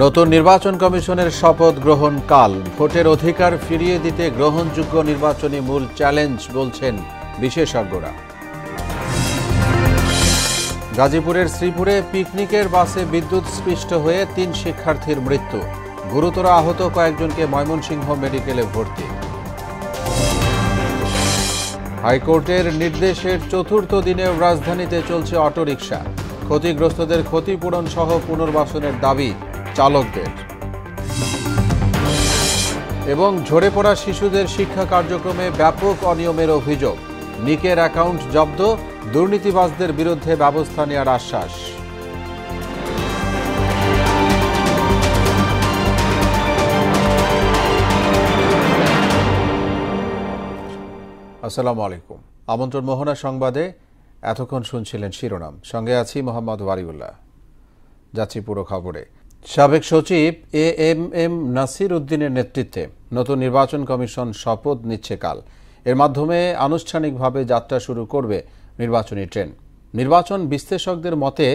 নতুন নির্বাচন কমিশনের শপথ গ্রহণ কাল ভোটের অধিকার ফিরিয়ে দিতে গ্রহণযোগ্য নির্বাচনী মূল চ্যালেঞ্জ বলছেন বিশেষজ্ঞরা। গাজীপুরের শ্রীপুরে পিকনিকের বাসে বিদ্যুৎস্পৃষ্ট হয়ে ৩ শিক্ষার্থীর মৃত্যু, গুরুতর আহত কয়েকজনকে ময়মনসিংহ মেডিকেলে ভর্তি। হাইকোর্টের নির্দেশের চতুর্থ দিনেও রাজধানীতে চলছে অটোরিকশা, ক্ষতিগ্রস্তদের ক্ষতিপূরণ সহ পুনর্বাসনের দাবি চালকদের। এবং ঝরে পড়া শিশুদের শিক্ষা কার্যক্রমে ব্যাপক অনিয়মের অভিযোগ, নিকের অ্যাকাউন্ট জব্দ, দুর্নীতিবাজদের বিরুদ্ধে ব্যবস্থা নেওয়ার আশ্বাস। আসসালামু আলাইকুম। আমন্ত্রণ মোহনা সংবাদে এতক্ষণ শুনছিলেন শিরোনাম, সঙ্গে আছি মোহাম্মদ ওয়ারিউল্লাহ। যাচ্ছি পুরো খবরে। সাবেক সচিব এএমএম নাসির উদ্দিনের নেতৃত্বে নতুন নির্বাচন কমিশন শপথ নিচ্ছে কাল। এর মাধ্যমে আনুষ্ঠানিকভাবে যাত্রা শুরু করবে নির্বাচনী ট্রেন। নির্বাচন বিশ্লেষকদের মতে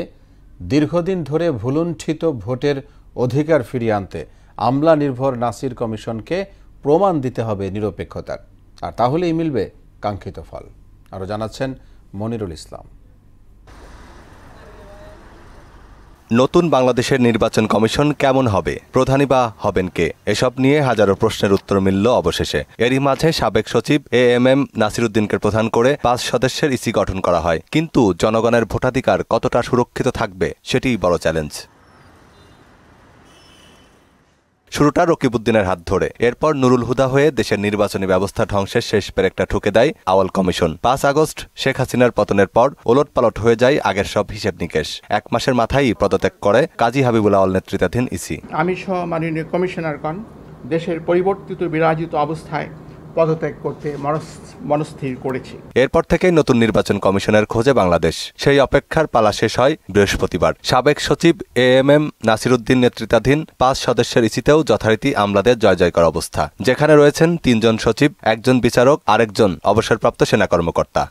দীর্ঘদিন ধরে ভুলুণ্ঠিত ভোটের অধিকার ফিরিয়ে আনতে আমলা নির্ভর নাসির কমিশনকে প্রমাণ দিতে হবে নিরপেক্ষতার, আর তাহলেই মিলবে কাঙ্ক্ষিত ফল। আরও জানাচ্ছেন মনিরুল ইসলাম। নতুন বাংলাদেশের নির্বাচন কমিশন কেমন হবে, প্রধানই বা হবেন কে, এসব নিয়ে হাজারো প্রশ্নের উত্তর মিলল অবশেষে। এরই মাঝে সাবেক সচিব এএমএম নাসির উদ্দিনকে প্রধান করে 5 সদস্যের ইসি গঠন করা হয়, কিন্তু জনগণের ভোটাধিকার কতটা সুরক্ষিত থাকবে সেটিই বড় চ্যালেঞ্জ। শুরুটা রকিবউদ্দিনের হাত ধরে, এরপর নুরুল হুদা হয়ে দেশের নির্বাচনী ব্যবস্থা ধ্বংসের শেষ পেরেকটা ঠুকে দেয় আওয়াল কমিশন। 5 আগস্ট শেখ হাসিনার পতনের পর ওলটপালট হয়ে যায় আগের সব হিসেব নিকেশ। 1 মাসের মাথায় পদত্যাগ করে কাজী হাবিবুল আওয়াল নেতৃত্বাধীন ইসি। আমি সহ মাননীয় কমিশনারগণ দেশের পরিবর্তিত বিরাজিত অবস্থায় পদত্যাগ করতে মনস্থির করেছি। এরপর থেকেই নতুন নির্বাচন কমিশনের খোঁজে বাংলাদেশ। সেই অপেক্ষার পালা শেষ হয় বৃহস্পতিবার। সাবেক সচিব এএমএম নাসির উদ্দিন নেতৃত্বাধীন 5 সদস্যের ইসিতেও যথারীতি আমলাদের জয় জয়কার অবস্থা, যেখানে রয়েছেন 3 জন সচিব, 1 জন বিচারক, আরেকজন অবসরপ্রাপ্ত সেনা কর্মকর্তা।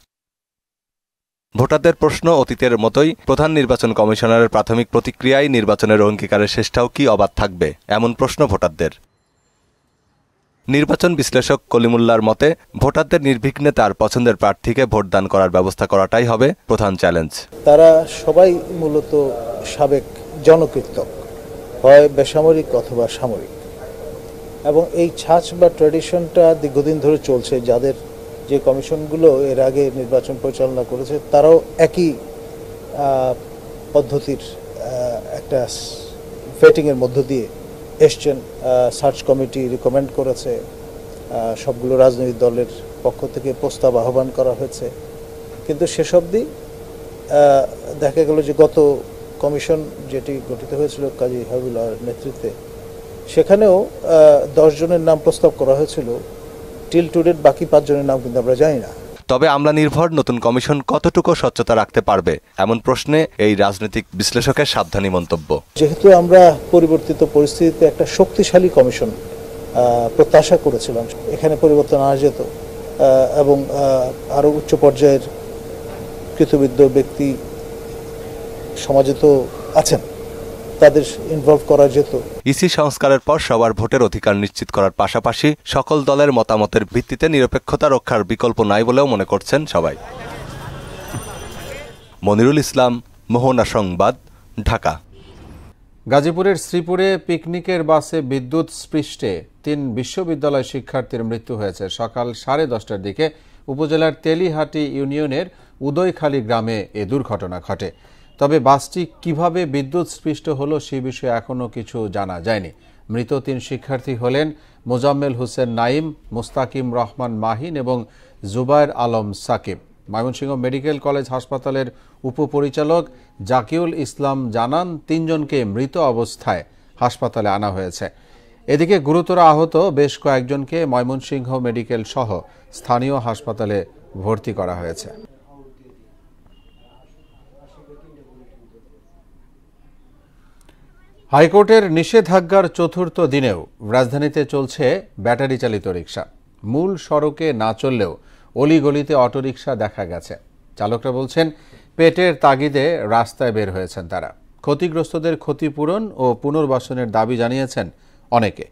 ভোটারদের প্রশ্ন অতীতের মতোই, প্রধান নির্বাচন কমিশনারের প্রাথমিক প্রতিক্রিয়ায় নির্বাচনের অঙ্গীকারের শেষটাও কি অবাধ থাকবে, এমন প্রশ্ন ভোটারদের। নির্বাচন বিশ্লেষক কলিমুল্লাহর মতে ভোটারদের নির্বিঘ্নে তার পছন্দের প্রার্থীকে ভোটদান করার ব্যবস্থা করাটাই হবে প্রধান চ্যালেঞ্জ। তারা সবাই মূলত সাবেক জনকীর্তক, হয় বেসামরিক অথবা সামরিক, এবং এই ছাঁচ বা ট্র্যাডিশনটা দীর্ঘদিন ধরে চলছে। যাদের যে কমিশনগুলো এর আগে নির্বাচন পরিচালনা করেছে তারাও একই পদ্ধতির একটা ভেটিংয়ের মধ্য দিয়ে এসছেন। সার্চ কমিটি রিকমেন্ড করেছে, সবগুলো রাজনৈতিক দলের পক্ষ থেকে প্রস্তাব আহ্বান করা হয়েছে, কিন্তু শেষ অবধি দেখা গেল যে গত কমিশন যেটি গঠিত হয়েছিল কাজী হাবিবুল্লাহর নেতৃত্বে, সেখানেও 10 জনের নাম প্রস্তাব করা হয়েছিল। টিল টু ডেট বাকি 5 জনের নাম কিন্তু আমরা জানি না। তবে আমলা নির্ভর নতুন কমিশন কতটুকু স্বচ্ছতা রাখতে পারবে, এমন প্রশ্নে এই রাজনৈতিক বিশ্লেষকের সাবধানী মন্তব্য। যেহেতু আমরা পরিবর্তিত পরিস্থিতিতে একটা শক্তিশালী কমিশন প্রত্যাশা করেছিলাম, এখানে পরিবর্তন আনা যেত এবং আরও উচ্চ পর্যায়ের কৃতবিদ্য ব্যক্তি সমাজে তো আছেন, তাদের ইনভলভ করা যেত। ইসি সংস্কারের পর সবার ভোটের অধিকার নিশ্চিত করার পাশাপাশি সকল দলের মতামতের ভিত্তিতে নিরপেক্ষতা রক্ষার বিকল্প নাই বলেও মনে করছেন সবাই। মনিরুল ইসলাম, মোহনা সংবাদ, ঢাকা। গাজীপুরের শ্রীপুরে পিকনিকের বাসে বিদ্যুৎ স্পৃষ্টে 3 বিশ্ববিদ্যালয় শিক্ষার্থীর মৃত্যু হয়েছে। সকাল 10:30টার দিকে উপজেলার তেলিহাটি ইউনিয়নের উদয়খালী গ্রামে এ দুর্ঘটনা ঘটে। তবে বাসটি কিভাবে বিদ্যুৎস্পৃষ্ট হলো সে বিষয়ে এখনও কিছু জানা যায়নি। মৃত 3 শিক্ষার্থী হলেন মোজাম্মেল হোসেন নাইম, মুস্তাকিম রহমান মাহিন এবং জুবায়ের আলম সাকিব। ময়মনসিংহ মেডিকেল কলেজ হাসপাতালের উপপরিচালক জাকিউল ইসলাম জানান, 3 জনকে মৃত অবস্থায় হাসপাতালে আনা হয়েছে। এদিকে গুরুতর আহত বেশ কয়েকজনকে ময়মনসিংহ মেডিকেল সহ স্থানীয় হাসপাতালে ভর্তি করা হয়েছে। হাইকোর্টের নিষেধাজ্ঞার চতুর্থ দিনেও রাজধানীতে চলছে ব্যাটারি চালিত রিকশা। মূল সড়কে না চললেও অলিগলিতে অটোরিকশা দেখা গেছে। চালকরা বলছেন পেটের তাগিদে রাস্তায় বের হয়েছেন তারা। ক্ষতিগ্রস্তদের ক্ষতিপূরণ ও পুনর্বাসনের দাবি জানিয়েছেন অনেকে।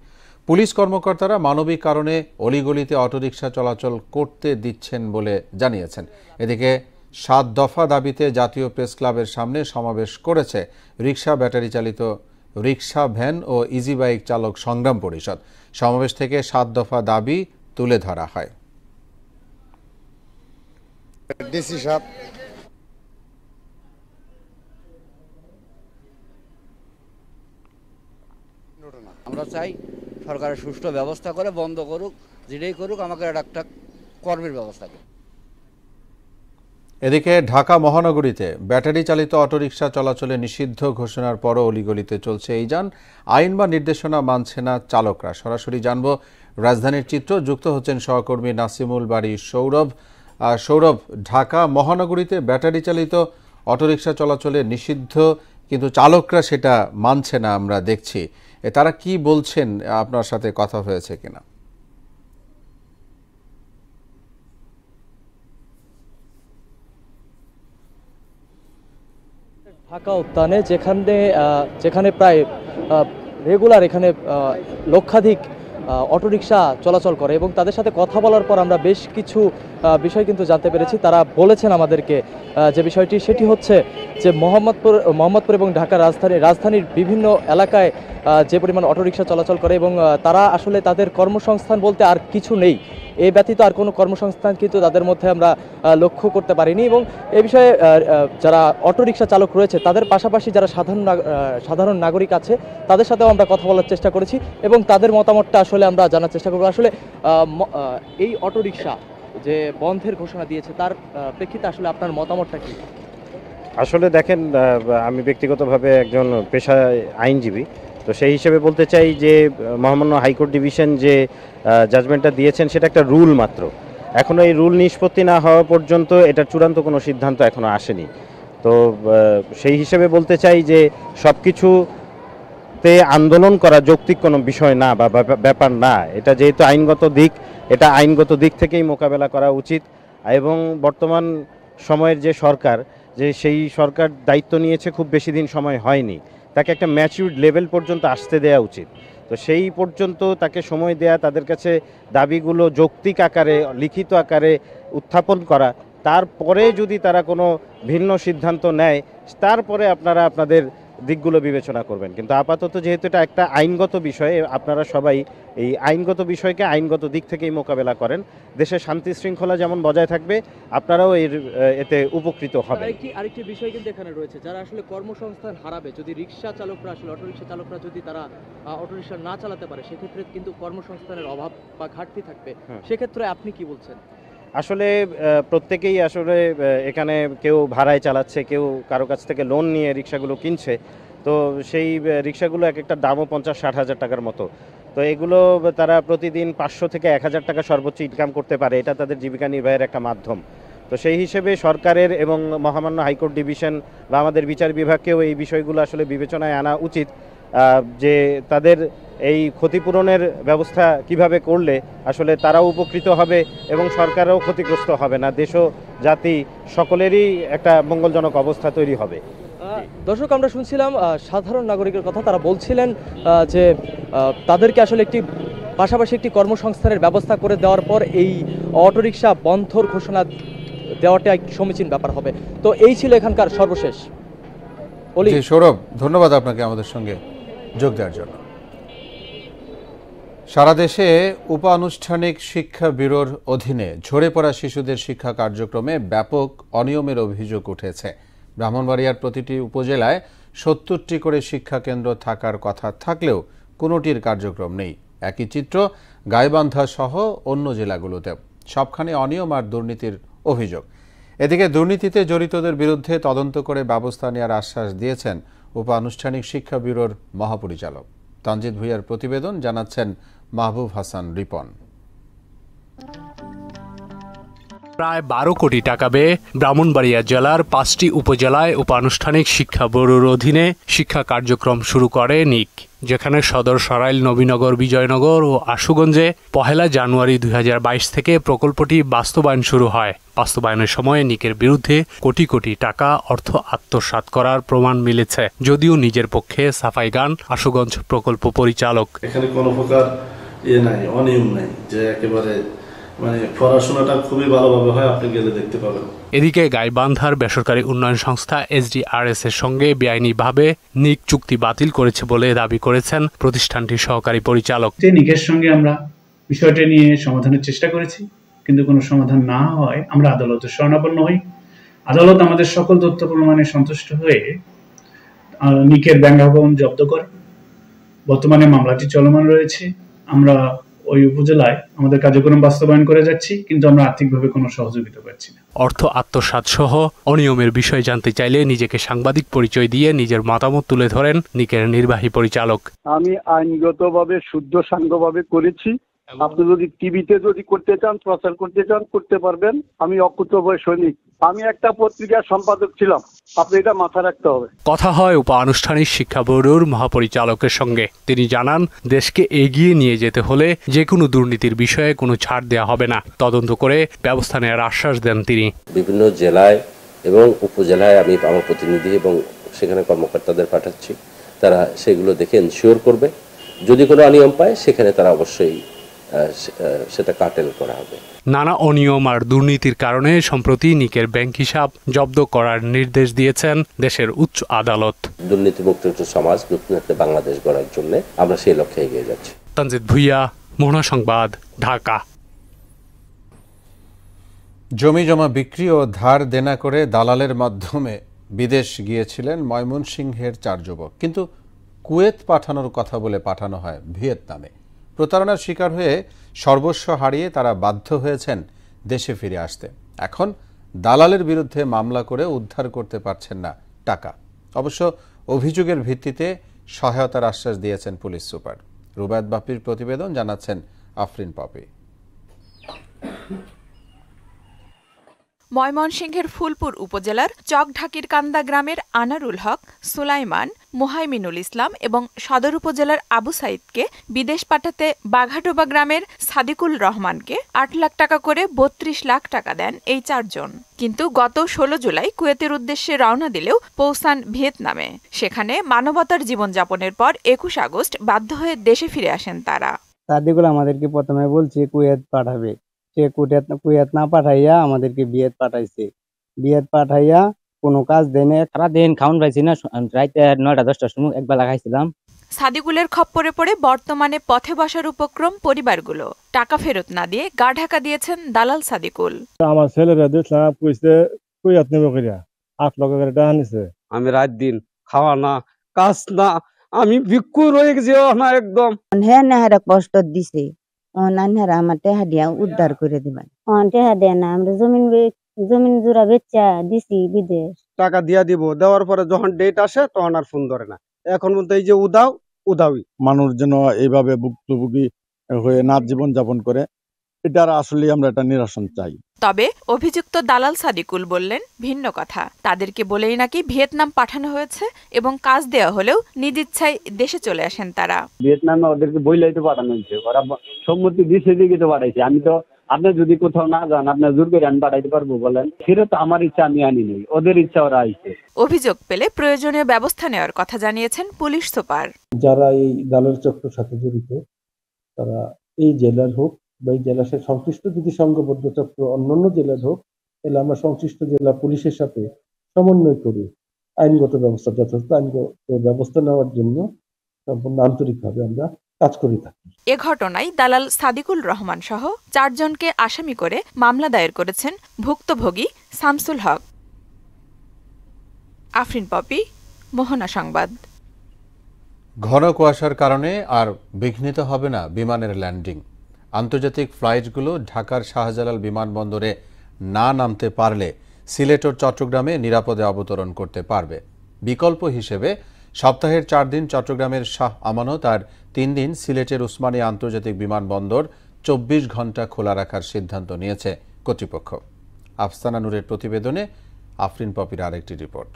পুলিশ কর্মকর্তারা মানবিক কারণে অলিগলিতে অটোরিকশা চলাচল করতে দিচ্ছেন বলে জানিয়েছেন। এদিকে 7 দফা দাবিতে জাতীয় প্রেস ক্লাবের সামনে সমাবেশ করেছে রিকশা, ব্যাটারি চালিত রিকশা, ভ্যান ও ইজি বাইক চালক সংগ্রাম পরিষদ। সমাবেশ থেকে 7 দফা দাবি তুলে ধরা হয়। ডিসি সাহেব, আমরা চাই সরকারের সুষ্ঠু ব্যবস্থা করে বন্ধ করুক, যেটাই করুক আমাকে একটা কর্মের ব্যবস্থা করুক। এদিকে ঢাকা মহানগরীতে ব্যাটারি চালিত অটোরিকশা চলাচলে নিষিদ্ধ ঘোষণার পরও অলিগলিতে চলছে এই যান। আইন বা নির্দেশনা মানছে না চালকরা। সরাসরি জানব রাজধানীর চিত্র। যুক্ত হচ্ছেন সহকর্মী নাসিমুল বাড়ি সৌরভ। সৌরভ, ঢাকা মহানগরীতে ব্যাটারি চালিত অটোরিকশা চলাচলে নিষিদ্ধ, কিন্তু চালকরা সেটা মানছে না, আমরা দেখছি। তারা কি বলছেন, আপনার সাথে কথা হয়েছে কিনা? ঢাকা উদ্যানে যেখানে প্রায় রেগুলার এখানে লক্ষাধিক অটোরিকশা চলাচল করে এবং তাদের সাথে কথা বলার পর আমরা বেশ কিছু বিষয় কিন্তু জানতে পেরেছি। তারা বলেছেন আমাদেরকে যে বিষয়টি, সেটি হচ্ছে যে মোহাম্মদপুর এবং ঢাকা রাজধানীর বিভিন্ন এলাকায় যে পরিমাণ অটোরিকশা চলাচল করে এবং তারা আসলে তাদের কর্মসংস্থান বলতে আর কিছু নেই। এই ব্যতীত আর কোনো কর্মসংস্থান কিন্তু তাদের মধ্যে আমরা লক্ষ্য করতে পারিনি। এবং এ বিষয়ে যারা অটোরিকশা চালক রয়েছে তাদের পাশাপাশি যারা সাধারণ নাগরিক আছে তাদের সাথেও আমরা কথা বলার চেষ্টা করেছি এবং তাদের মতামতটা আসলে আমরা জানার চেষ্টা করব। আসলে এই অটোরিকশা যে বন্ধের ঘোষণা দিয়েছে তার প্রেক্ষিতে আসলে আপনার মতামতটা কি? আসলে দেখেন, আমি ব্যক্তিগতভাবে একজন পেশায় আইনজীবী, তো সেই হিসেবে বলতে চাই যে মহামান্য হাইকোর্ট ডিভিশন যে জাজমেন্টটা দিয়েছেন সেটা একটা রুল মাত্র। এখনও এই রুল নিষ্পত্তি না হওয়া পর্যন্ত এটার চূড়ান্ত কোনো সিদ্ধান্ত এখনও আসেনি। তো সেই হিসেবে বলতে চাই যে সব কিছুতে আন্দোলন করা যৌক্তিক কোনো বিষয় না বা ব্যাপার না। এটা যেহেতু আইনগত দিক, এটা আইনগত দিক থেকেই মোকাবেলা করা উচিত। এবং বর্তমান সময়ের যে সরকার, সেই সরকার দায়িত্ব নিয়েছে খুব বেশি দিন সময় হয়নি, তাকে একটা ম্যাচিউরড লেভেল পর্যন্ত আসতে দেওয়া উচিত। তো সেই পর্যন্ত তাকে সময় দেয়া, তাদের কাছে দাবিগুলো যৌক্তিক আকারে, লিখিত আকারে উত্থাপন করা, তারপরে যদি তারা কোনো ভিন্ন সিদ্ধান্ত নেয় তারপরে আপনারা আপনাদের দিকগুলো বিবেচনা করবেন। কিন্তু আপাতত যেহেতু এটা একটা আইনগত বিষয়, আপনারা সবাই এই আইনগত বিষয়কে আইনগত দিক থেকেই মোকাবেলা করেন। দেশের শান্তি শৃঙ্খলা যেমন বজায় থাকবে, আপনারাও এতে উপকৃত হবেন। আরেকটি বিষয় কিন্তু এখানে রয়েছে, যারা আসলে কর্মসংস্থান হারাবে, যদি রিক্সা চালকরা আসলে অটোরিকশা চালকরা যদি তারা অটোরিকশা না চালাতে পারে, সেক্ষেত্রে কিন্তু কর্মসংস্থানের অভাব বা ঘাটতি থাকবে। সেক্ষেত্রে আপনি কি বলছেন? আসলে প্রত্যেকেই আসলে এখানে কেউ ভাড়ায় চালাচ্ছে, কেউ কারো কাছ থেকে লোন নিয়ে রিক্সাগুলো কিনছে। তো সেই রিক্সাগুলো এক একটা দামও 50-60 হাজার টাকার মতো। তো এগুলো তারা প্রতিদিন 500 থেকে 1000 টাকা সর্বোচ্চ ইনকাম করতে পারে, এটা তাদের জীবিকা নির্বাহের একটা মাধ্যম। তো সেই হিসেবে সরকারের এবং মহামান্য হাইকোর্ট ডিভিশন বা আমাদের বিচার বিভাগকেও এই বিষয়গুলো আসলে বিবেচনায় আনা উচিত, যে তাদের এই ক্ষতিপূরণের ব্যবস্থা কিভাবে করলে আসলে তারাও উপকৃত হবে এবং সরকারও ক্ষতিগ্রস্ত হবে না, দেশ ও জাতি সকলেরই একটা মঙ্গলজনক অবস্থা তৈরি হবে। দর্শক, আমরা শুনছিলাম সাধারণ নাগরিকের কথা। তারা বলছিলেন যে তাদেরকে আসলে পাশাপাশি একটি কর্মসংস্থানের ব্যবস্থা করে দেওয়ার পর এই অটোরিকশা বন্ধর ঘোষণা দেওয়াটা এক সমীচীন ব্যাপার হবে। তো এই ছিল এখানকার সর্বশেষ। সৌরভ, ধন্যবাদ আপনাকে আমাদের সঙ্গে যোগ দেওয়ার জন্য। সারা দেশে উপানুষ্ঠানিক শিক্ষা ব্যুরোর অধীনে ঝরে পড়া শিশুদের শিক্ষা কার্যক্রমে ব্যাপক অনিয়মের অভিযোগ উঠেছে। ব্রাহ্মণবাড়িয়ার প্রতিটি উপজেলায় 70টি করে শিক্ষা কেন্দ্র থাকার কথা থাকলেও কোনোটির কার্যক্রম নেই। একই চিত্র গাইবান্ধা সহ অন্য জেলাগুলোতেও। সবখানে অনিয়ম আর দুর্নীতির অভিযোগ। এদিকে দুর্নীতিতে জড়িতদের বিরুদ্ধে তদন্ত করে ব্যবস্থা নেওয়ার আশ্বাস দিয়েছেন উপানুষ্ঠানিক শিক্ষা ব্যুরোর মহাপরিচালক। তানজিদ ভুঁইয়ার প্রতিবেদন, জানাচ্ছেন মাহবুব হাসান রিপন। প্রায় 12 কোটি টাকা ব্যয়ে ব্রাহ্মণবাড়িয়া জেলার 5টি উপজেলায় উপানুষ্ঠানিক শিক্ষা ব্যুরোর অধীনে শিক্ষা কার্যক্রম শুরু করে নিক, যেখানে সদর সরাইল, নবীনগর, বিজয়নগর ও আশুগঞ্জে 1 জানুয়ারি 2022 থেকে প্রকল্পটি বাস্তবায়ন শুরু হয়। বাস্তবায়নের সময় নিকের বিরুদ্ধে কোটি কোটি টাকা অর্থ আত্মসাৎ করার প্রমাণ মিলেছে, যদিও নিজের পক্ষে সাফাই গান আশুগঞ্জ প্রকল্প পরিচালক। এখানে কোনো প্রকার নাই, অনিয়ম নাই, যে একেবারে পড়াশোনাটা খুবই ভালোভাবে হয়, আপনি গেলে দেখতে পাবেন। এদিকে গাইবান্ধার বেসরকারি উন্নয়ন সংস্থা SDRS এর সঙ্গে বেআইনিভাবে নিক চুক্তি বাতিল করেছে বলে দাবি করেছেন প্রতিষ্ঠানটির সহকারী পরিচালক। নিকের সঙ্গে আমরা বিষয়টা নিয়ে সমাধানের চেষ্টা করেছি, কিন্তু কোনো সমাধান না হয় আমরা আদালতের শরণাপন্ন হই। আদালত আমাদের সকল তথ্য প্রমাণে সন্তুষ্ট হয়ে নিকের ব্যাংক অ্যাকাউন্ট জব্দ করে। বর্তমানে মামলাটি চলমান রয়েছে। আমরা ওই উপজেলায় আমাদের কার্যক্রম বাস্তবায়ন করে যাচ্ছি, কিন্তু আমরা আর্থিকভাবে কোনো সহযোগিতা পাচ্ছি না। অর্থ আত্মসাৎ সহ অনিয়মের বিষয় জানতে চাইলে নিজেকে সাংবাদিক পরিচয় দিয়ে নিজের মতামত তুলে ধরেন নিকের নির্বাহী পরিচালক। আমি আইনগতভাবে শুদ্ধ সাঙ্গভাবে করেছি। আপনি যদি টিভিতে যদি করতে চান, প্রচার করতে চান, করতে পারবেন। আমি অকুতোভয় সৈনিক। আমি একটা পত্রিকার সম্পাদক ছিলাম, আপনি এটা মাথায় রাখতে হবে। কথা হয় উপানুষ্ঠানিক শিক্ষা ব্যুরোর মহাপরিচালকের সঙ্গে। তিনি জানান, দেশকে এগিয়ে নিয়ে যেতে হলে যে কোনো দুর্নীতির বিষয়ে কোনো ছাড় দেওয়া হবে না, তদন্ত করে ব্যবস্থা নেওয়ার আশ্বাস দেন তিনি। বিভিন্ন জেলায় এবং উপজেলায় আমি আমার প্রতিনিধি এবং সেখানে কর্মকর্তাদের পাঠাচ্ছি, তারা সেগুলো দেখে এনশিওর করবে। যদি কোনো অনিয়ম পায় সেখানে তারা অবশ্যই সেটা কাটেল করা হবে। নানা অনিয়ম আর দুর্নীতির কারণে সম্প্রতি নিকের ব্যাংক হিসাব জব্দ করার নির্দেশ দিয়েছেন দেশের উচ্চ আদালত। দুর্নীতিমুক্ত একটি সমাজ, নতুন একটা বাংলাদেশ গড়ার জন্য আমরা সেই লক্ষ্যে এগিয়ে যাচ্ছি। তানজিদ ভুইয়া, মোহনা সংবাদ, ঢাকা। জমি জমা বিক্রি ও ধার দেনা করে দালালের মাধ্যমে বিদেশ গিয়েছিলেন ময়মনসিংহের 4 যুবক, কিন্তু কুয়েত পাঠানোর কথা বলে পাঠানো হয় ভিয়েতনামে। প্রতারণার শিকার হয়ে সর্বস্ব হারিয়ে তারা বাধ্য হয়েছেন দেশে ফিরে আসতে। এখন দালালের বিরুদ্ধে মামলা করে উদ্ধার করতে পারছেন না টাকা। অবশ্য অভিযোগের ভিত্তিতে সহায়তার আশ্বাস দিয়েছেন পুলিশ সুপার। রুবায়েত বাপির প্রতিবেদন, জানাচ্ছেন আফরিন পপি। ময়মনসিংহের ফুলপুর উপজেলার চকঢাকির কান্দা গ্রামের আনারুল হক, সুলাইমান, মুহাইমিনুল ইসলাম এবং সদর উপজেলার আবু সাইদকে বিদেশ পাঠাতে বাঘাডোবা গ্রামের সাদিকুল রহমানকে 8 লাখ টাকা করে 32 লাখ টাকা দেন এই 4 জন। কিন্তু গত 16 জুলাই কুয়েতের উদ্দেশ্যে রওনা দিলেও পৌঁছান ভিয়েতনামে। সেখানে মানবতার জীবনযাপনের পর 21 আগস্ট বাধ্য হয়ে দেশে ফিরে আসেন তারা। সাদিকুল আমাদেরকে প্রথমে বলছে কুয়েত পাঠাবে, সে কুয়েত না পাঠাইয়া আমাদেরকে বিয়েত পাঠাইছে। বিয়েত পাঠাইয়া কোনো কাজ দেনে, সারাদিন খাউন পাইছি না, রাইতে 9টা-10টার সময় একবেলা খাইছিলাম। সাদিকুলের খপ্পরে পড়ে বর্তমানে পথে বসার উপক্রম পরিবারগুলো। টাকা ফেরত না দিয়ে গা ঢাকা দিয়েছেন দালাল সাদিকুল। আমার ছেলেরা দেখলাম কইছে কুয়েত নেবে কইরা 8 লাখ করে টাকা নিছে। আমি রাত দিন খাওয়া না, কাজ না, আমি ভিক্ষু রয়ে গেছি না একদম। হ্যাঁ না, হারা কষ্ট দিছে, অনান্যারা আমার টেহা দিয়া উদ্ধার করে দিবেন। টেহা দেয় না, আমরা জমিন জোড়া বেচা দিছি বিদেশ। টাকা দিয়া দিব, দেওয়ার পরে যখন ডেট আসে তখন আর ফোন ধরে না। এখন বলতে এই যে উদাউই মানুষ যেন এইভাবে ভুক্তভোগী হয়ে না জীবন যাপন করে, এটার আসলে আমরা একটা নিরসন চাই। তবে অভিযুক্ত দালাল সাদিকুল বললেন ভিন্ন কথা। তাদেরকে বলেই নাকি ভিয়েতনাম পাঠানো হয়েছে এবং কাজ দেওয়া হলেও নিজ ইচ্ছায় দেশে চলে আসেন তারা। ভিয়েতনামে ওদেরকে বইলাই তো পাঠানো হয়েছে, ওরা সম্মতি দিছে দিকে তো পাঠাইছে। আমি তো, আপনি যদি কোথাও না যান, আপনার জোর করে আমি পাঠাইতে পারবো বলেন? সেটা তো আমার ইচ্ছা আমি আনি নাই, ওদের ইচ্ছা ওরা আইছে। অভিযোগ পেলে প্রয়োজনীয় ব্যবস্থা নেওয়ার কথা জানিয়েছেন পুলিশ সুপার। যারা এই দালাল চক্রের সাথে জড়িত, তারা এই জেলার হোক বা এই জেলার সাথে সংশ্লিষ্ট যদি সংঘবদ্ধ চক্র অন্যান্য জেলার হোক, তাহলে আমরা সংশ্লিষ্ট জেলা পুলিশের সাথে সমন্বয় করে আইনগত ব্যবস্থা, যথাযথ আইনগত ব্যবস্থা নেওয়ার জন্য সম্পূর্ণ আন্তরিকভাবে আমরা কাজ করে থাকি। এ ঘটনায় দালাল সাদিকুল রহমান সহ 4 জনকে আসামি করে মামলা দায়ের করেছেন ভুক্তভোগী শামসুল হক। আফরিন পপি, মোহনা সংবাদ। ঘন কুয়াশার কারণে আর বিঘ্নিত হবে না বিমানের ল্যান্ডিং। আন্তর্জাতিক ফ্লাইটগুলো ঢাকার শাহজালাল বিমানবন্দরে না নামতে পারলে সিলেট ও চট্টগ্রামে নিরাপদে অবতরণ করতে পারবে। বিকল্প হিসেবে সপ্তাহের 4 দিন চট্টগ্রামের শাহ আমানত আর 3 দিন সিলেটের উসমানিয়া আন্তর্জাতিক বিমানবন্দর 24 ঘণ্টা খোলা রাখার সিদ্ধান্ত নিয়েছে কর্তৃপক্ষ। আফসানা নূরের প্রতিবেদনে আফরিন পপির আরেকটি রিপোর্ট।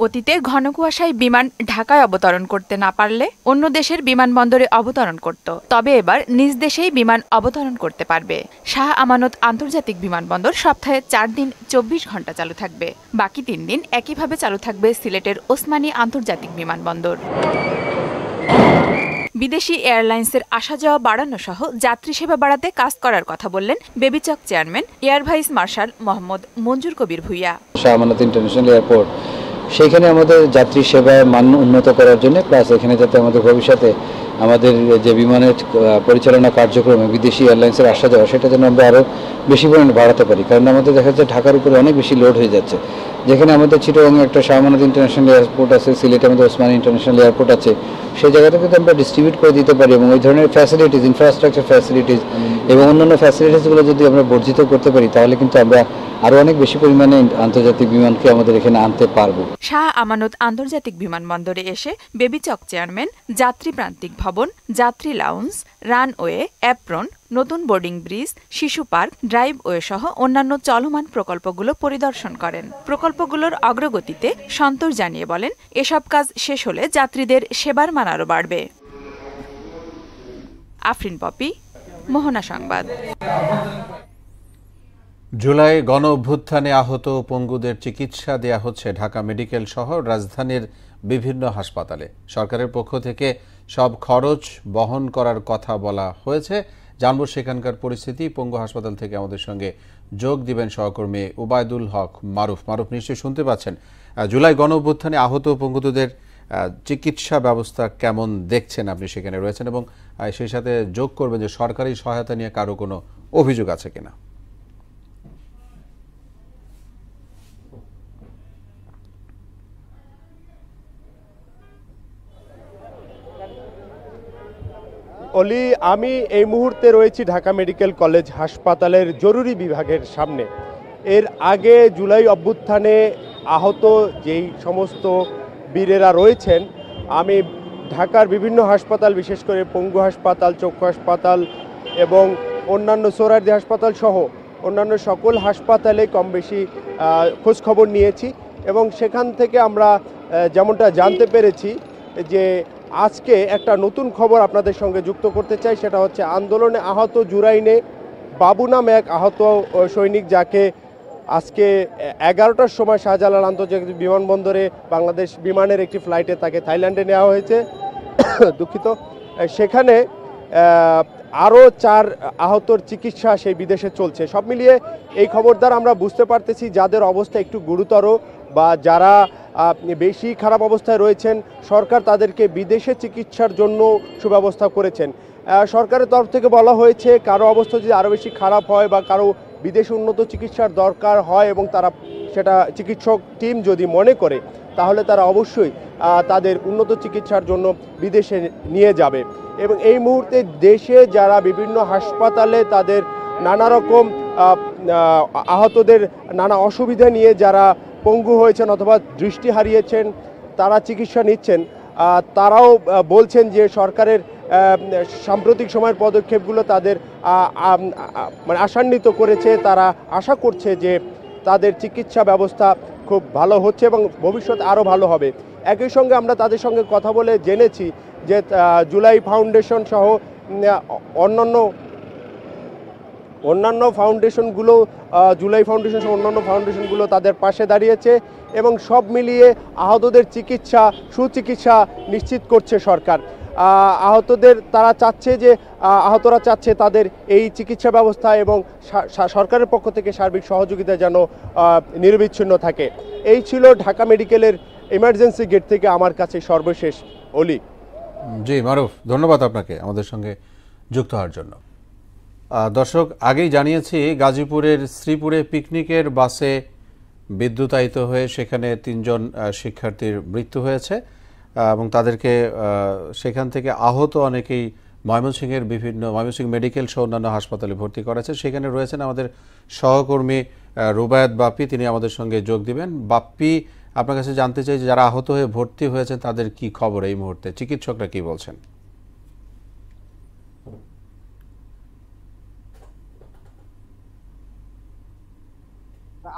অতীতে ঘন কুয়াশায় বিমান ঢাকায় অবতরণ করতে না পারলে অন্য দেশের বিমানবন্দরে অবতরণ করত, তবে এবার নিজ দেশেই বিমান অবতরণ করতে পারবে। শাহ আমানত আন্তর্জাতিক বিমানবন্দর সপ্তাহে 4 দিন 24 ঘন্টা চালু থাকবে। বাকি 3 দিন একইভাবে চালু থাকবে সিলেটের ওসমানী আন্তর্জাতিক বিমানবন্দর। বিদেশি এয়ারলাইন্সের আসা যাওয়া বাড়ানো সহ যাত্রী সেবা বাড়াতে কাজ করার কথা বললেন বেবিচক chairman air vice marshal Mohammad Manzur Kabir Bhuiyan. Shah Amanat international airport, সেইখানে আমাদের যাত্রী সেবার মান উন্নত করার জন্য, প্লাস এখানে যাতে আমাদের ভবিষ্যতে আমাদের যে বিমানের পরিচালনা কার্যক্রমে বিদেশি এয়ারলাইন্সের আসা যাওয়া, সেটা যেন আমরা আরও বেশি পরিমাণে বাড়াতে পারি। কারণ আমাদের দেখা যাচ্ছে ঢাকার উপরে অনেক বেশি লোড হয়ে যাচ্ছে। যেখানে আমাদের চিটাগং একটা শাহ আমানত ইন্টারন্যাশনাল এয়ারপোর্ট আছে, সিলেটে আমাদের ওসমানী ইন্টারন্যাশনাল এয়ারপোর্ট আছে, সেই জায়গাটাকে তো আমরা ডিস্ট্রিবিউট করে দিতে পারি এবং ওই ধরনের ফ্যাসিলিটিস, ইনফ্রাস্ট্রাকচার ফ্যাসিলিটিস এবং অন্যান্য ফ্যাসিলিটিসগুলো যদি আমরা বর্ধিত করতে পারি, তাহলে কিন্তু আমরা আরও অনেক বেশি পরিমাণে আন্তর্জাতিক বিমানকে আমাদের এখানে আনতে পারবো। শাহ আমানত আন্তর্জাতিক বিমানবন্দরে এসে বেবিচক চেয়ারম্যান যাত্রী প্রান্তিক ভবন, যাত্রী লাউঞ্জ, রানওয়ে, অ্যাপ্রন, নতুন বোর্ডিং ব্রিজ, শিশু পার্ক, ড্রাইভওয়ে সহ অন্যান্য চলমান প্রকল্পগুলো পরিদর্শন করেন। প্রকল্পগুলোর অগ্রগতিতে সন্তোষ জানিয়ে বলেন, এসব কাজ শেষ হলে যাত্রীদের সেবার মান আরও বাড়বে। আফরিন পপি, মোহনা সংবাদ। জুলাই গণ অভ্যুত্থানে আহত পঙ্গুদের চিকিৎসা দেয়া হচ্ছে ঢাকা মেডিকেল সহ রাজধানীর বিভিন্ন হাসপাতালে। সরকারের পক্ষ থেকে সব খরচ বহন করার কথা বলা হয়েছে। জানবো সেখানকার পরিস্থিতি। পঙ্গু হাসপাতাল থেকে আমাদের সঙ্গে যোগ দিবেন সহকর্মী উবায়দুল হক মারুফ। মারুফ, নিশ্চয়ই শুনতে পাচ্ছেন, জুলাই গণ অভ্যুত্থানে আহত পঙ্গুদের চিকিৎসা ব্যবস্থা কেমন দেখছেন? আপনি সেখানে রয়েছেন এবং সেই সাথে যোগ করবেন যে সরকারি সহায়তা নিয়ে কারো কোনো অভিযোগ আছে কিনা। অলি, আমি এই মুহূর্তে রয়েছি ঢাকা মেডিকেল কলেজ হাসপাতালের জরুরি বিভাগের সামনে। এর আগে জুলাই অভ্যুত্থানে আহত যেই সমস্ত বীরেরা রয়েছেন, আমি ঢাকার বিভিন্ন হাসপাতাল, বিশেষ করে পঙ্গু হাসপাতাল, চক্ষু হাসপাতাল এবং অন্যান্য সোহরাওয়ার্দী হাসপাতাল সহ অন্যান্য সকল হাসপাতালে কম বেশি খোঁজখবর নিয়েছি এবং সেখান থেকে আমরা যেমনটা জানতে পেরেছি যে আজকে একটা নতুন খবর আপনাদের সঙ্গে যুক্ত করতে চাই। সেটা হচ্ছে আন্দোলনে আহত জুরাইনে বাবু নাম এক আহত সৈনিক, যাকে আজকে 11টার সময় শাহজালাল আন্তর্জাতিক বিমানবন্দরে বাংলাদেশ বিমানের একটি ফ্লাইটে তাকে থাইল্যান্ডে নেওয়া হয়েছে। দুঃখিত, সেখানে আরও 4 আহতর চিকিৎসা সেই বিদেশে চলছে। সব মিলিয়ে এই খবর দ্বারা আমরা বুঝতে পারতেছি যাদের অবস্থা একটু গুরুতর বা যারা বেশি খারাপ অবস্থায় রয়েছেন, সরকার তাদেরকে বিদেশে চিকিৎসার জন্য সুব্যবস্থা করেছেন। সরকারের তরফ থেকে বলা হয়েছে কারো অবস্থা যদি আরও বেশি খারাপ হয় বা কারো বিদেশে উন্নত চিকিৎসার দরকার হয় এবং তারা সেটা চিকিৎসক টিম যদি মনে করে, তাহলে তারা অবশ্যই তাদের উন্নত চিকিৎসার জন্য বিদেশে নিয়ে যাবে। এবং এই মুহূর্তে দেশে যারা বিভিন্ন হাসপাতালে তাদের নানা রকম আহতদের নানা অসুবিধা নিয়ে যারা পঙ্গু হয়েছেন অথবা দৃষ্টি হারিয়েছেন, তারা চিকিৎসা নিচ্ছেন, তারাও বলছেন যে সরকারের সাম্প্রতিক সময়ের পদক্ষেপগুলো তাদের মানে আশান্বিত করেছে। তারা আশা করছে যে তাদের চিকিৎসা ব্যবস্থা খুব ভালো হচ্ছে এবং ভবিষ্যতে আরও ভালো হবে। একই সঙ্গে আমরা তাদের সঙ্গে কথা বলে জেনেছি যে জুলাই ফাউন্ডেশন সহ অন্যান্য ফাউন্ডেশনগুলো, জুলাই ফাউন্ডেশন সহ অন্যান্য ফাউন্ডেশনগুলো তাদের পাশে দাঁড়িয়েছে এবং সব মিলিয়ে আহতদের চিকিৎসা, সুচিকিৎসা নিশ্চিত করছে সরকার। আহতদের আহতরা চাচ্ছে তাদের এই চিকিৎসা ব্যবস্থা এবং সরকারের পক্ষ থেকে সার্বিক সহযোগিতা যেন নিরবিচ্ছিন্ন থাকে। এই ছিল ঢাকা মেডিকেলের ইমার্জেন্সি গেট থেকে আমার কাছে সর্বশেষ। অলি। জি মারুফ, ধন্যবাদ আপনাকে আমাদের সঙ্গে যুক্ত হওয়ার জন্য। দর্শক, আগেই জানিয়েছি গাজীপুরের শ্রীপুরে পিকনিকের বাসে বিদ্যুতায়িত হয়ে সেখানে 3 জন শিক্ষার্থীর মৃত্যু হয়েছে এবং তাদেরকে সেখান থেকে আহত অনেকেই ময়মনসিংহ মেডিকেল সহ অন্যান্য হাসপাতালে ভর্তি করেছে। সেখানে রয়েছেন আমাদের সহকর্মী রুবায়েত বাপ্পি, তিনি আমাদের সঙ্গে যোগ দিবেন। বাপ্পি, আপনার কাছে জানতে চাই যে যারা আহত হয়ে ভর্তি হয়েছে তাদের কি খবর এই মুহূর্তে, চিকিৎসকরা কি বলছেন?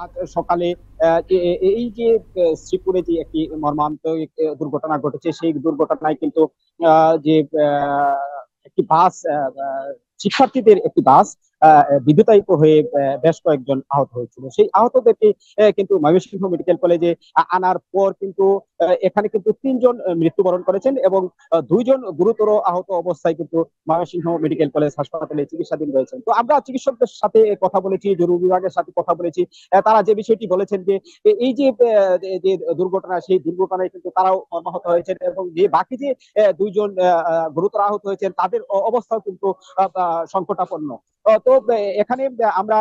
আজ সকালে এই যে শ্রীপুরে যে একটি মর্মান্তিক দুর্ঘটনা ঘটেছে, সেই দুর্ঘটনায় কিন্তু যে একটি বাস, শিক্ষার্থীদের একটি বাস বিদ্যুতায়িত হয়ে বেশ কয়েকজন আহত হয়েছিল। সেই আহতদেরকে কিন্তু ময়মনসিংহ মেডিকেল কলেজে আনার পর কিন্তু এখানে কিন্তু 3 জন মৃত্যুবরণ করেছেন এবং 2 জন গুরুতর আহত অবস্থায় কিন্তু ময়মনসিংহ মেডিকেল কলেজ হাসপাতালে চিকিৎসাধীন রয়েছেন। তো আমরা চিকিৎসকদের সাথে কথা বলেছি, জরুরি বিভাগের সাথে কথা বলেছি, তারা যে বিষয়টি বলেছেন যে এই যে দুর্ঘটনা, সেই দুর্ঘটনায় কিন্তু তারাও মর্মাহত হয়েছেন এবং যে বাকি যে 2 জন গুরুতর আহত হয়েছেন তাদের অবস্থাও কিন্তু সংকটাপন্ন। তো এখানে আমরা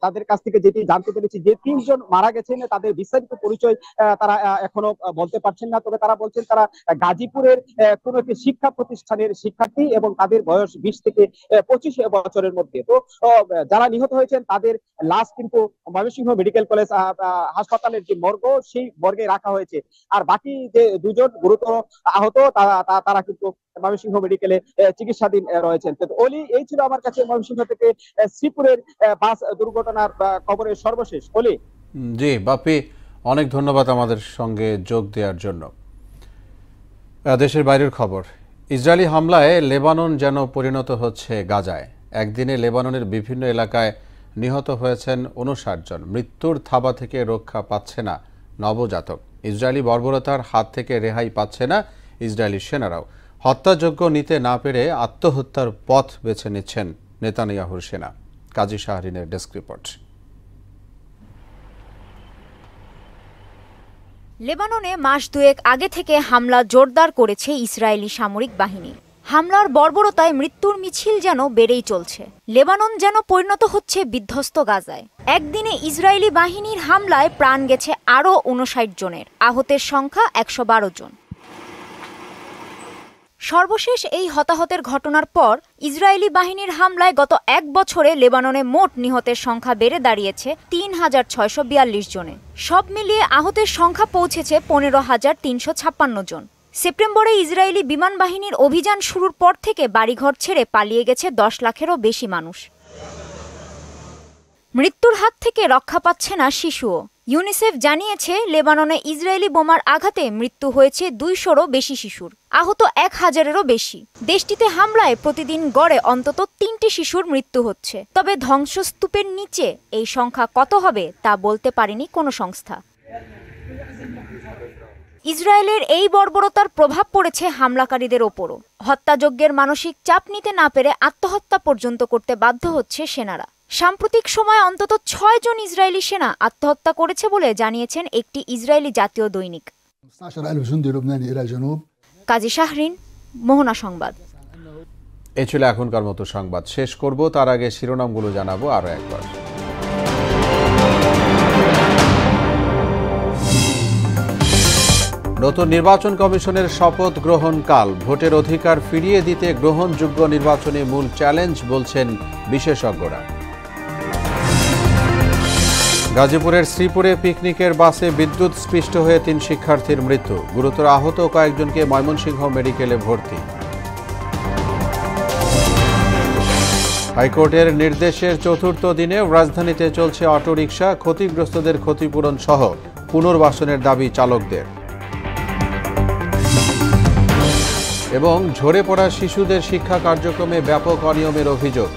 তাদের কাছ থেকে যেটি জানতে পেরেছি যে 3 জন মারা গেছেন তাদের বিস্তারিত পরিচয় তারা এখনো বলতে পারছেন না। তবে তারা বলছেন তারা গাজীপুরের কোন একটি শিক্ষা প্রতিষ্ঠানের শিক্ষার্থী এবং তাদের বয়স 20 থেকে 25 বছরের মধ্যে। তো যারা নিহত হয়েছেন তাদের লাশ কিন্তু ময়মনসিংহ মেডিকেল কলেজ হাসপাতালের যে মর্গ, সেই মর্গে রাখা হয়েছে। আর বাকি যে 2 জন গুরুতর আহত তারা কিন্তু ময়মনসিংহ মেডিকেলে চিকিৎসাধীন রয়েছেন। তো অলি, এই ছিল আমার কাছে ময়মনসিংহ থেকে শ্রীপুরের বাস দুর্ঘটনার খবরের সর্বশেষ। অলি। জি বাপি, অনেক ধন্যবাদ আমাদের সঙ্গে যোগ দেওয়ার জন্য। দেশের বাইরের খবর, ইসরায়েলি হামলায় লেবানন যেন পরিণত হচ্ছে গাজায়। একদিনে লেবাননের বিভিন্ন এলাকায় নিহত হয়েছেন 59 জন। মৃত্যুর থাবা থেকে রক্ষা পাচ্ছে না নবজাতক। ইসরায়েলি বর্বরতার হাত থেকে রেহাই পাচ্ছে না ইসরায়েলি সেনারাও। হত্যাযজ্ঞ নিতে না পেরে আত্মহত্যার পথ বেছে নিচ্ছেন নেতানিয়াহুর সেনা। কাজী শাহরিনের ডেস্ক রিপোর্ট। লেবাননে মাস 2 আগে থেকে হামলা জোরদার করেছে ইসরায়েলি সামরিক বাহিনী। হামলার বর্বরতায় মৃত্যুর মিছিল যেন বেড়েই চলছে। লেবানন যেন পরিণত হচ্ছে বিধ্বস্ত গাজায়। একদিনে ইসরায়েলি বাহিনীর হামলায় প্রাণ গেছে আরও 59 জনের, আহতের সংখ্যা 112 জন। সর্বশেষ এই হতাহতের ঘটনার পর ইসরায়েলি বাহিনীর হামলায় গত 1 বছরে লেবাননে মোট নিহতের সংখ্যা বেড়ে দাঁড়িয়েছে 3642 জনে। সব মিলিয়ে আহতের সংখ্যা পৌঁছেছে 15356 জন। সেপ্টেম্বরে ইসরায়েলি বিমান বাহিনীর অভিযান শুরুর পর থেকে বাড়িঘর ছেড়ে পালিয়ে গেছে 10 লাখেরও বেশি মানুষ। মৃত্যুর হাত থেকে রক্ষা পাচ্ছে না শিশুও। ইউনিসেফ জানিয়েছে লেবাননে ইসরায়েলি বোমার আঘাতে মৃত্যু হয়েছে 200-রও বেশি শিশুর, আহত 1000-এরও বেশি। দেশটিতে হামলায় প্রতিদিন গড়ে অন্তত 3টি শিশুর মৃত্যু হচ্ছে। তবে ধ্বংসস্তূপের নিচে এই সংখ্যা কত হবে তা বলতে পারেনি কোনো সংস্থা। ইসরায়েলের এই বর্বরতার প্রভাব পড়েছে হামলাকারীদের ওপরও। হত্যাযজ্ঞের মানসিক চাপ নিতে না পেরে আত্মহত্যা পর্যন্ত করতে বাধ্য হচ্ছে সেনারা। সাম্প্রতিক সময়ে অন্তত 6 জন ইসরায়েলি সেনা আত্মহত্যা করেছে বলে জানিয়েছেন একটি ইসরায়েলি জাতীয় দৈনিক। কাজী শাহরিন, মোহনা সংবাদ। এ ছিল এখনকার মতো সংবাদ। শেষ করব তার আগে শিরোনামগুলো জানাবো আরো একবার। নতুন নির্বাচন কমিশনের শপথ গ্রহণ কাল। ভোটের অধিকার ফিরিয়ে দিতে গ্রহণযোগ্য নির্বাচনে মূল চ্যালেঞ্জ বলছেন বিশেষজ্ঞরা। গাজীপুরের শ্রীপুরে পিকনিকের বাসে বিদ্যুৎ স্পৃষ্ট হয়ে 3 শিক্ষার্থীর মৃত্যু। গুরুতর আহত কয়েকজনকে ময়মনসিংহ মেডিকেলে ভর্তি। হাইকোর্টের নির্দেশের 4র্থ দিনেও রাজধানীতে চলছে অটোরিকশা। ক্ষতিগ্রস্তদের ক্ষতিপূরণ সহ পুনর্বাসনের দাবি চালকদের। এবং ঝরে পড়া শিশুদের শিক্ষা কার্যক্রমে ব্যাপক অনিয়মের অভিযোগ।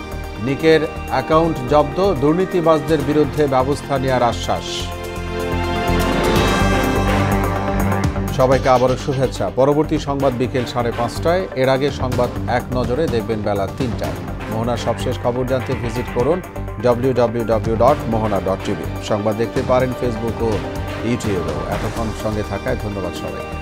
নিকের অ্যাকাউন্ট জব্দ, দুর্নীতিবাজদের বিরুদ্ধে ব্যবস্থা নেওয়ার আশ্বাস। সবাইকে আবারও শুভেচ্ছা। পরবর্তী সংবাদ বিকেল 5:30টায়। এর আগে সংবাদ এক নজরে দেখবেন বেলা 3টায়। মোহনার সবশেষ খবর জানতে ভিজিট করুন www.mohana.tv। সংবাদ দেখতে পারেন ফেসবুক ও ইউটিউবেও। এতক্ষণ সঙ্গে থাকায় ধন্যবাদ সবাইকে।